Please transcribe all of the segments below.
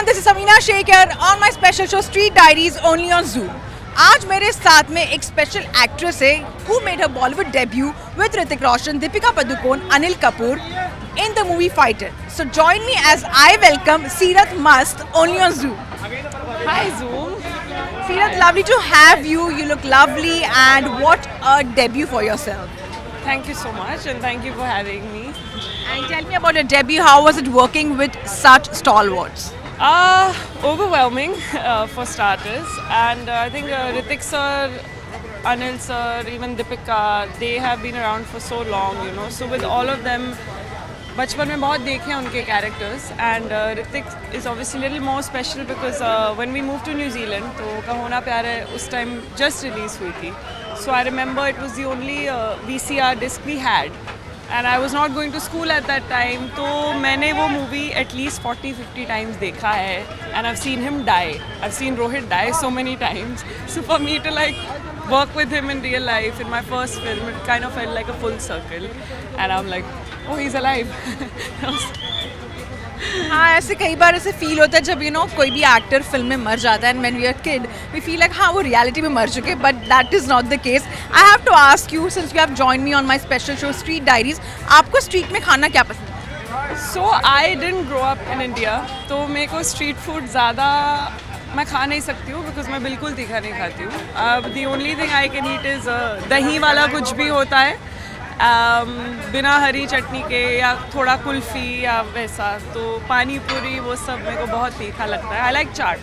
everyone, this is Samina Shekhar on my special show Street Diaries only on Zoom. आज मेरे साथ में एक स्पेशल एक्ट्रेस है who made her Bollywood debut with Hrithik Roshan, Deepika Padukone, Anil Kapoor in the movie Fighter. So join me as I welcome Seerat Mast only on Zoom. Hi Zoom. Seerat, lovely to have you. You look lovely and what a debut for yourself. Thank you so much and thank you for having me. And tell me about your debut. How was it working with such stalwarts? Overwhelming for starters, and I think Hrithik sir, Anil sir, even Deepika, they have been around for so long, you know. So with all of them, बचपन में बहुत देखे हैं उनके characters, and Hrithik is obviously a little more special because when we moved to New Zealand, तो कहो ना प्यार है उस time just release हुई थी. So I remember it was the only VCR disc we had. And I was not going to school at that time, तो मैंने वो movie at least 40-50 times देखा है, and I've seen him die. I've seen Rohit die so many times. So for me to like work with him in real life in my first film, it kind of felt like a full circle, and I'm like, oh, he's alive. हाँ, ऐसे कई बार ऐसे feel होता है जब कोई भी actor film में मर जाता है, and when we are kid we feel like हाँ वो रियलिटी में मर चुके, but that is not the case. I have to ask you, since you have join me on my special show street diaries, आपको street में खाना क्या पसंद है? So I didn't grow up in India, तो मेरे को स्ट्रीट फूड ज़्यादा मैं खा नहीं सकती हूँ बिकॉज मैं बिल्कुल तीखा नहीं खाती हूँ. The only thing I can eat is दही वाला कुछ भी होता है, बिना हरी चटनी के, या थोड़ा कुल्फ़ी या वैसा, तो पानी पूरी वो सब मेरे को बहुत तीखा लगता है. आई लाइक चाट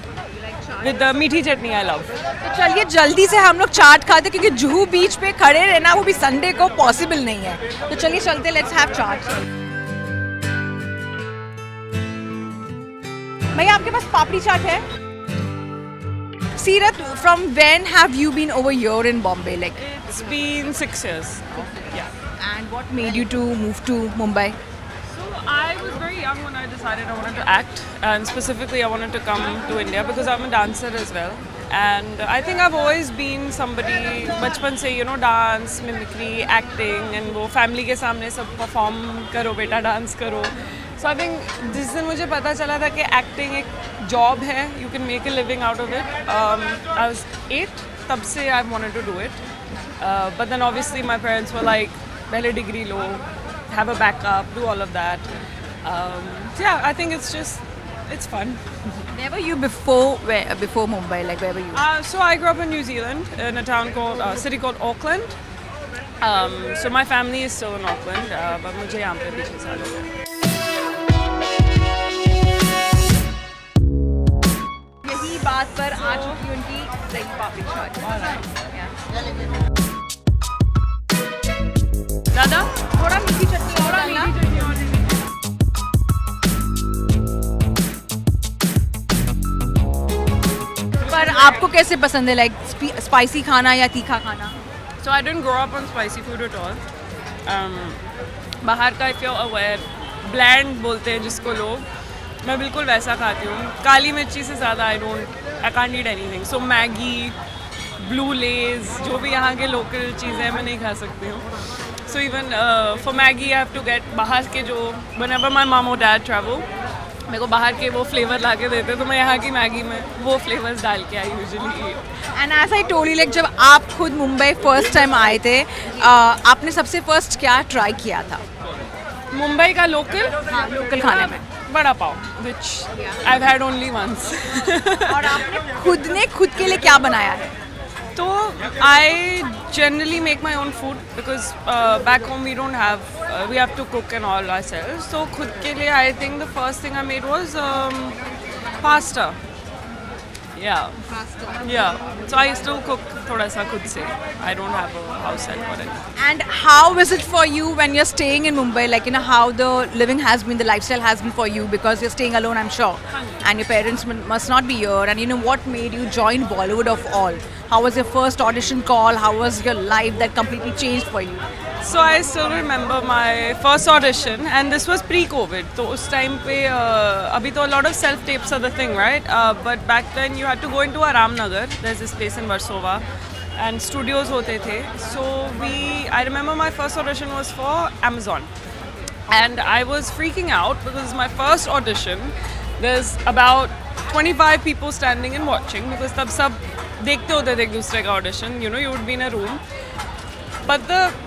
विद मीठी चटनी, आई लव. तो चलिए जल्दी से हम लोग चाट खाते, क्योंकि जुहू बीच पे खड़े रहना वो भी संडे को पॉसिबल नहीं है, तो चलिए चलते, लेट्स हैव चाट. भैया आपके पास पापड़ी चाट है? Seerat, from when have you been over here in Bombay? Like, It's been 6 years. Yeah. and what made you to move to Mumbai? So I was very young when I decided I wanted to act, and specifically I wanted to come to India because I'm a dancer as well. And I think I've always been somebody, बचपन से dance, mimicry, acting, and वो family के सामने सब perform करो बेटा, dance करो. So I think जिस दिन मुझे पता चला था कि acting एक job है, you can make a living out of it. I was 8, तब से I wanted to do it. But then obviously my parents were like, पहले degree low, have a backup, do all of that. So yeah, I think it's fun. Where were you before Mumbai? Like, where were you? So I grew up in New Zealand in a town called city called Auckland. So my family is still in Auckland, but मुझे यहाँ पे 6 साल हो गए. यही बात पर आ चुकी उनकी दही पापड़ी चाट. दादा थोड़ा मीठी चटनी और डालना. पर आपको कैसे पसंद है, लाइक स्पाइसी खाना या तीखा खाना? So I didn't grow up on spicy food at all. बाहर का if you're aware, bland बोलते हैं जिसको लोग, मैं बिल्कुल वैसा खाती हूँ. काली मिर्ची से ज़्यादा I can't eat anything. So Maggi, blue Lay's, जो भी यहाँ के लोकल चीज़ें हैं मैं नहीं खा सकती हूँ. So even for Maggi I have to get बाहर के जो, whenever my mom or dad travel, मेरे को बाहर के वो फ्लेवर ला के देते, तो मैं यहाँ की मैगी में वो फ्लेवर्स डाल के I usually. And as I told you, like जब आप खुद मुंबई फर्स्ट टाइम आए थे, आपने सबसे फर्स्ट क्या ट्राई किया था मुंबई का लोकल? हाँ, लोकल खाने में बड़ा पाव, which I've had only once. और आपने खुद के लिए क्या बनाया है? So I generally make my own food because back home we don't have, we have to cook and all ourselves. So खुद के लिए I think the first thing I made was pasta. Yeah. Pasta. Yeah. So I still cook थोड़ा सा खुद से. I don't have a house help for it. And how is it for you when you're staying in Mumbai? Like, how the living has been, the lifestyle has been for you, because you're staying alone, I'm sure. And your parents must not be here. And what made you join Bollywood of all? How was your first audition call? How was your life that completely changed for you? So I still remember my first audition, and this was pre-COVID. So उस time पे अभी तो a lot of self tapes are the thing, right? But back then you had to go into Aramnagar. There's this place in Versova, and studios होते थे. So I remember my first audition was for Amazon, and I was freaking out because my first audition. There's about 25 people standing and watching because तब सब देखते होते थे एक दूसरे का audition. You know, you would be in a room. But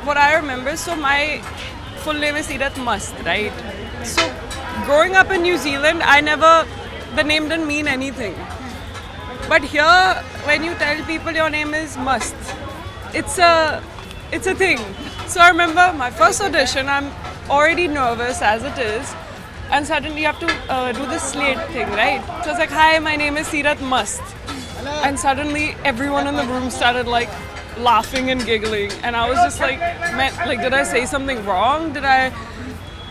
what I remember, so my full name is Seerat Mast, right? So growing up in New Zealand, the name didn't mean anything. But here, when you tell people your name is Mast, it's a thing. So I remember my first audition, I'm already nervous as it is. And suddenly you have to do this slate thing, right? So it's like, hi, my name is Seerat Mast. And suddenly everyone in the room started like laughing and giggling. And I was just like, man, like, did I say something wrong?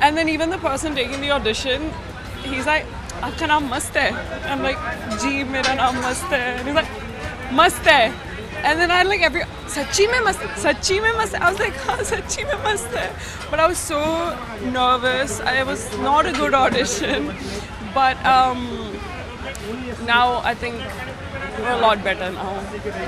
And then even the person taking the audition, he's like, आपका नाम मस्त है. I'm like, जी मेरा नाम मस्त है. And he's like, मस्त है. And then I like सच्ची में मस्त है. I was like, हाँ सच्ची में मस्त है. But I was so nervous. It was not a good audition. But now I think we're a lot better now.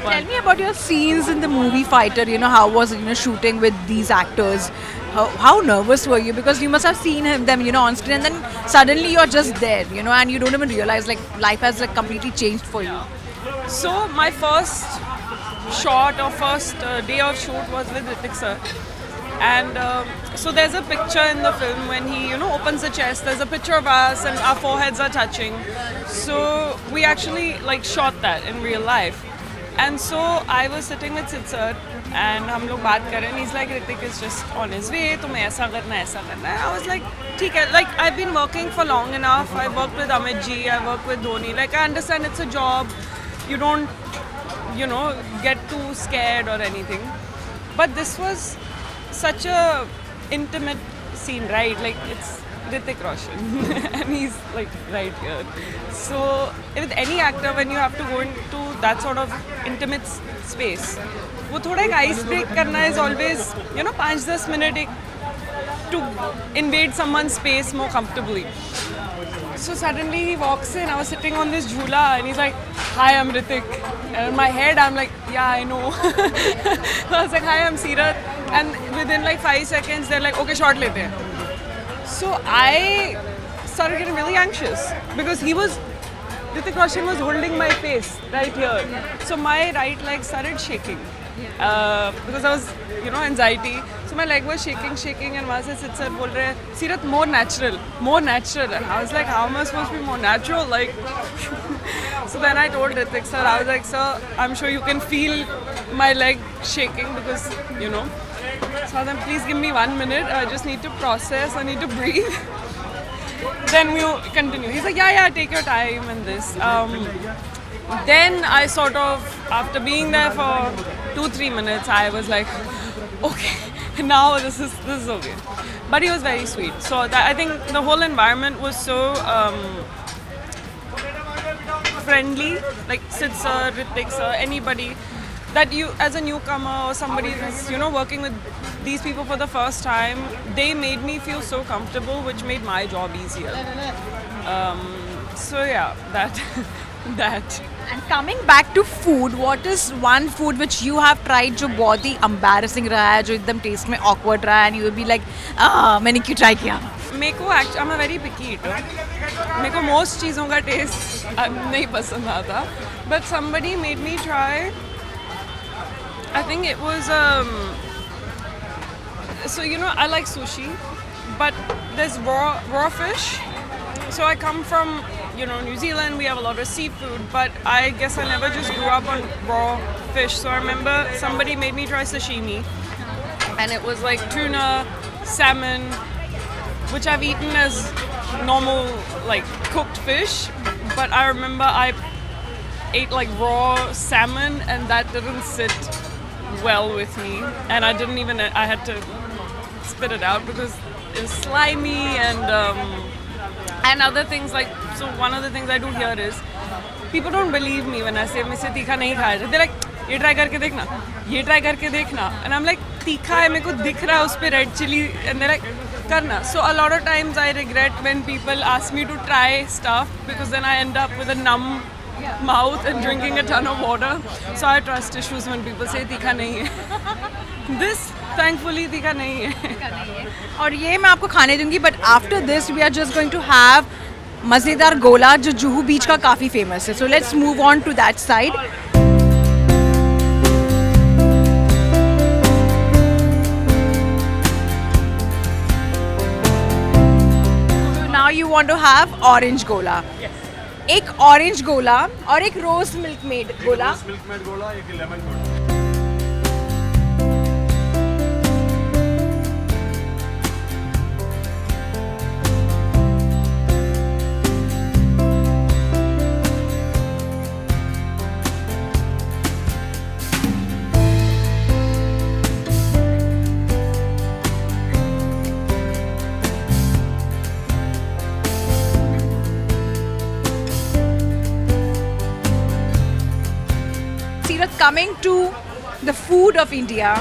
Tell me about your scenes in the movie Fighter. You know, how was shooting with these actors? How nervous were you? Because you must have seen them, on screen, and then suddenly you're just there, and you don't even realize like life has like completely changed for you. So my first shot or first day of shoot was with Hrithik sir. And so there's a picture in the film when he, opens the chest. There's a picture of us and our foreheads are touching. So we actually like shot that in real life. And so I was sitting with Sid sir and हम लोग बात कर रहे हैं. He's like, Hrithik is just on his way. तुम्हें ऐसा करना है. I was like, ठीक है. Like I've been working for long enough. I worked with Amit ji. I worked with Dhoni. Like I understand it's a job. You don't, get too scared or anything. But this was such a intimate scene, right? Like it's Hrithik Roshan and he's like right here. So with any actor, when you have to go into that sort of intimate space, वो थोड़ा एक ice break करना is always, 5-10 minutes to invade someone's space more comfortably. So suddenly he walks in. I was sitting on this jhula and he's like, hi, I'm Hrithik. And in my head, I'm like, yeah, I know. I was like, hi, I'm Seerat. And within like 5 seconds, they're like, okay, shot lete hain. So I started getting really anxious because Hrithik Roshan was holding my face right here. So my right leg started shaking because I was, anxiety. So my leg was shaking and वहाँ से Sid sir बोल रहे हैं, Seerat, more natural. And I was like, how am I supposed to be more natural? Like, so then I told Hrithik sir, I was like, sir, I'm sure you can feel my leg shaking because, So I was like, please give me 1 minute. I just need to process. I need to breathe. Then we'll continue. He's like, yeah, take your time and this. Then I sort of, after being there for 2-3 minutes, I was like, okay, now this is okay. But he was very sweet. So I think the whole environment was so friendly. Like Sid sir, Hrithik sir, anybody that you, as a newcomer or somebody who's, working with these people for the first time, they made me feel so comfortable, which made my job easier. So yeah, that. And coming back to food, what is one food which you have tried जो बहुत ही embarrassing रहा है, जो एकदम taste में awkward रहा है, and you will be like, मैंने क्यों try किया? मेरे को I'm a very picky eater. मेरे को most चीज़ों का taste नहीं पसंद आता. But somebody made me try. I think it was so I like sushi, but there's raw fish. So I come from New Zealand, we have a lot of seafood, but I guess I never just grew up on raw fish. So I remember somebody made me try sashimi, and it was like tuna, salmon, which I've eaten as normal like cooked fish, but I remember I ate like raw salmon and that didn't sit well with me, and I had to spit it out because it was slimy and other things like. So one of the things I do here is people don't believe me when I say मैं से तीखा नहीं खाया. They're like, ये try करके देखना, and I'm like, तीखा है, मेरे को दिख रहा है उस पे red chili, and they're like, करना. So a lot of times I regret when people ask me to try stuff because then I end up with a numb mouth and drinking a ton of water. So I trust issues when people say तीखा नहीं है. This thankfully तीखा नहीं है. और ये मैं आपको खाने दूंगी, but after this we are just going to have मज़ेदार गोला जो जुहू बीच का काफ़ी फेमस है. So let's move on to that side. Now you want to have orange gola. Yes. एक ऑरेंज गोला और एक रोज मिल्क मेड गोला. मिल्क मेड गोला, एक लेमन गोला. Seerat, coming to the food of India,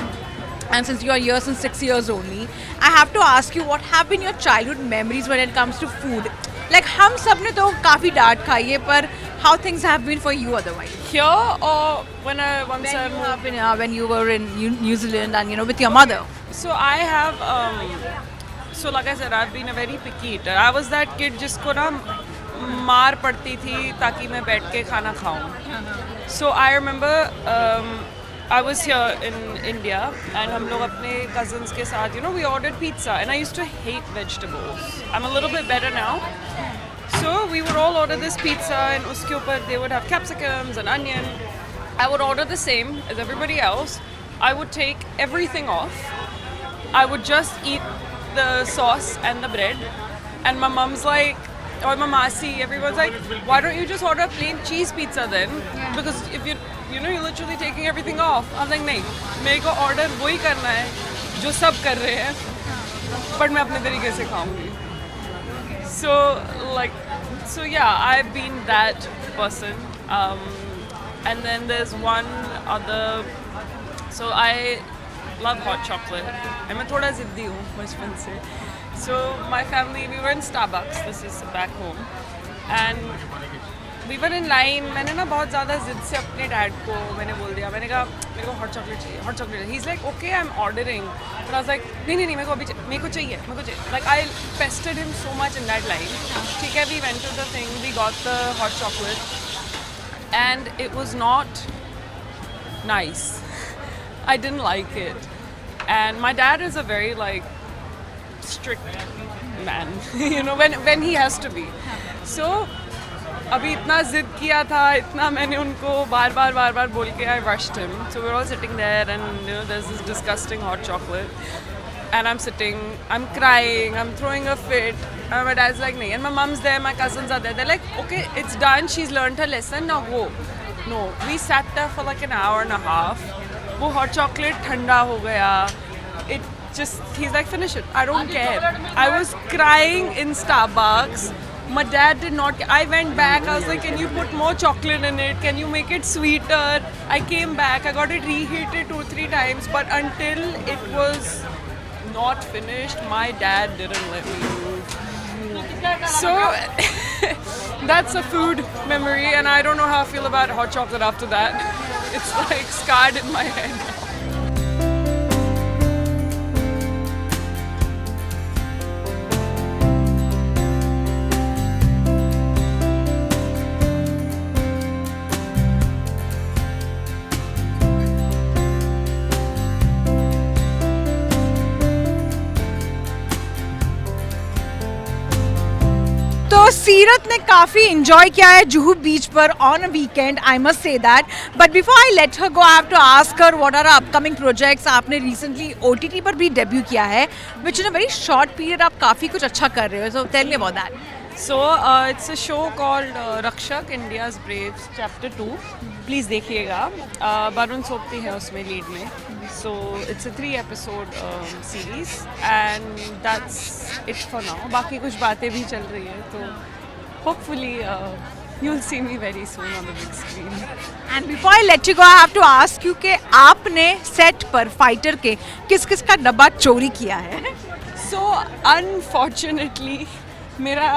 and since you are here since 6 years only, I have to ask you what have been your childhood memories when it comes to food? Like हम सब ने तो काफ़ी डांट खाई है, पर how things have been for you otherwise? Here or when I once I moved? When you were in New Zealand and with your mother. So I have, so like I said, I've been a very picky eater. I was that kid जिसको ना मार पड़ती थी ताकि मैं बैठ के खाना खाऊं. So I remember I was here in India and हम लोग अपने cousins के साथ, we ordered pizza and I used to hate vegetables. I'm a little bit better now. So we would all order this pizza and उसके ऊपर they would have capsicums and onion. I would order the same as everybody else. I would take everything off. I would just eat the sauce and the bread. And my mom's like, or my masi, everyone's like, why don't you just order a plain cheese pizza then? Yeah. Because if you're literally taking everything off. I was like, नहीं, मेरे को order वही करना है जो सब कर रहे हैं, but मैं अपने तरीके से खाऊंगी. So yeah, I've been that person. And then there's one other. So I love hot chocolate. मैं थोड़ा ज़िद्दी हूँ बचपन से. So my family, we were in Starbucks. This is back home, and we were in line. मैंने ना बहुत ज़्यादा ज़िद से अपने डैड को मैंने बोल दिया. मैंने कहा मेरे को hot chocolate चाहिए, hot chocolate चाहिए. He's like, okay, I'm ordering. But I was like, नहीं मेरे को चाहिए. Like I pestered him so much in that line. ठीक है, we went to the thing, we got the hot chocolate, and it was not nice. I didn't like it, and my dad is a very strict man, when he has to be. So अभी इतना जिद किया था, इतना मैंने उनको बार बार बोल के I rushed him. So we're all sitting there and there's this disgusting hot chocolate and I'm sitting, I'm crying, I'm throwing a fit, and my dad's like nahi, and my mom's there, my cousins are there, they're like, okay, it's done, she's learned her lesson, now go. No, we sat there for like an hour and a half. वो hot chocolate ठंडा हो गया. It just, he's like, finish it, I don't care. I was crying in Starbucks. My dad did not care. I went back, I was like, can you put more chocolate in it, can you make it sweeter? I came back, I got it reheated 2-3 times, but until it was not finished, my dad didn't let me move. So that's a food memory, and I don't know how I feel about hot chocolate after that. It's like scarred in my head now. तो सीरत ने काफ़ी enjoy किया है Juhu beach पर on a weekend, I must say that. But before I let her go, I have to ask her what are upcoming projects. आपने recently OTT पर भी डेब्यू किया है, which in a very short period आप काफ़ी कुछ अच्छा कर रहे हो. So tell me about that. So it's a show called Rakshak India's Braves Chapter 2. Please देखिएगा. वरुण सोपती है उसमें लीड में. So it's a 3-episode series and that's it for now. बाकी कुछ बातें भी चल रही है, तो hopefully you'll see me very soon on the big screen. And before I let you go, I have to ask you कि आपने सेट पर फाइटर के किस का डब्बा चोरी किया है? So unfortunately मेरा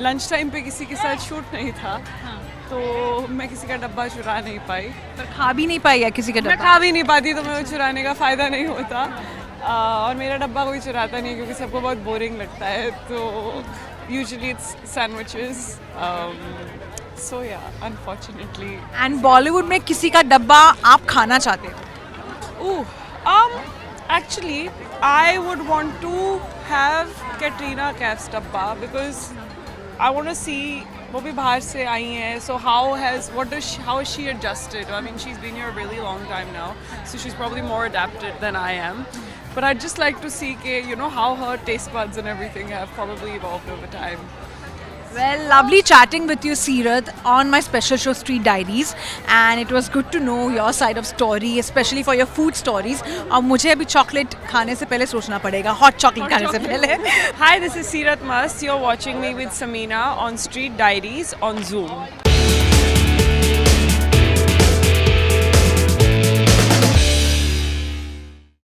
लंच टाइम पे किसी के साथ शूट नहीं था, तो मैं किसी का डब्बा चुरा नहीं पाई. पर खा भी नहीं पाई या किसी का मैं डब्बा? खा भी नहीं पाती, तो मैं चुराने का फ़ायदा नहीं होता. और मेरा डब्बा कोई चुराता नहीं क्योंकि सबको बहुत बोरिंग लगता है. तो Usually it's sandwiches. So yeah, unfortunately. And Bollywood में किसी का डब्बा आप खाना चाहते हो? Actually, I would want to have Katrina Kaif's dabba because I want to see वो भी बाहर से आई हैं. So how has she adjusted? I mean, she's been here a really long time now, so she's probably more adapted than I am. But I'd just like to see how her taste buds and everything have probably evolved over time. Well, lovely chatting with you, Seerat, on my special show Street Diaries, and it was good to know your side of story, especially for your food stories. और मुझे अभी chocolate खाने से पहले सोचना पड़ेगा, hot chocolate खाने से पहले. Hi, this is Seerat Mast. You're watching me with Samina on Street Diaries on Zoom.